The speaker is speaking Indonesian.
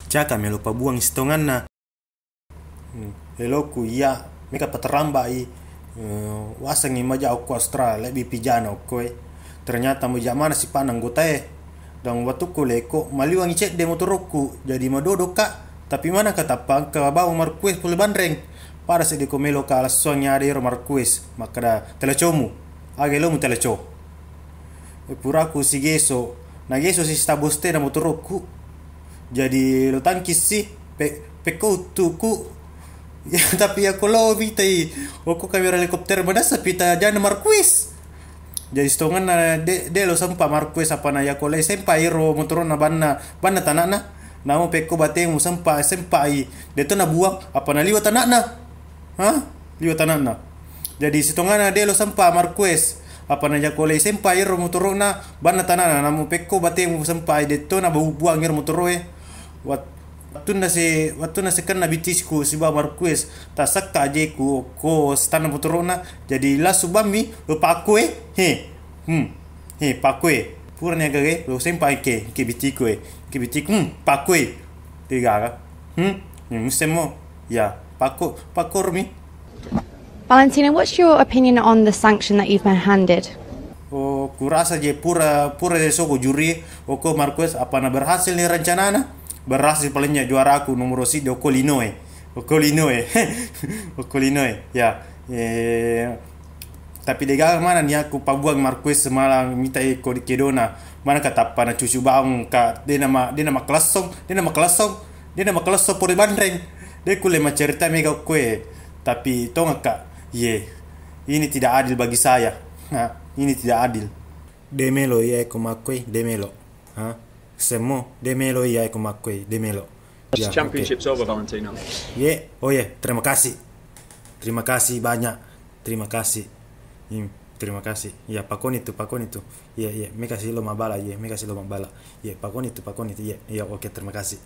Caka me lupa buang istongan na. Eloku iya meka pateramba i wasangi maja aku Australia lebih pijana koe. Ternyata maja mana si panang gotae. Dan waktu ku leko maliwangi cek de motorku jadi madodo kak. Tapi mana kata pang ke bawang Marquez pule bandreng. Para se de komelo ka alas sonya de Marquez makada telecomu. Age lo mu teleco. Puraku si geso. Na geso si staboste na motorku. Jadi lo tangkis sih pe tuku. Ya, tapi aku lo vitai. Aku kamera helikopter madasa pita jana Marquez. Jadi stongan na de lo sampa Marquez apa na ya kole sempa iro motoron na banna tanana. Namo peko bateng mu sempa i. De to na buang apa na liwat tanana. Hah? Liwat tanana. Jadi stongan na de lo sampa Marquez. Apa na ya kole sempa iro motoron na banna tanana. Namo peko bateng mu sempa i de to na buang iro motoroe. Waktu na se kena bitisku si ba Marquez tasak ka aje ku ko stana motorona jadi la subami lo pakue pakue purnya gage lo sempa ke bitiku pakue tiga musemo ya pakormi. Valentina, what's your opinion on the sanction that you've been handed? Kurasa je pura de sogo juri oko Marquez apa na berhasil nih rencanana. Berhasil palingnya juara aku nomor si Okolinoe ya tapi dega mana nih aku pabuang Marquez semalam minta ikut di kedona mana kata pana cucu bang ka dia nama kelasong por bandreng dia kule cerita mega kue tapi tonga kak ini tidak adil bagi saya ini tidak adil demelo ya aku makui demelo Semmo, demelo iya eko makwe, demelo. Ya, championship's over, Valentino. Terima kasih. Terima kasih banyak. Terima kasih. Terima kasih. Ya, pakon itu. Me kasih lo mabala, me kasih lo mabala. Pakon itu. Ya, oke, terima kasih.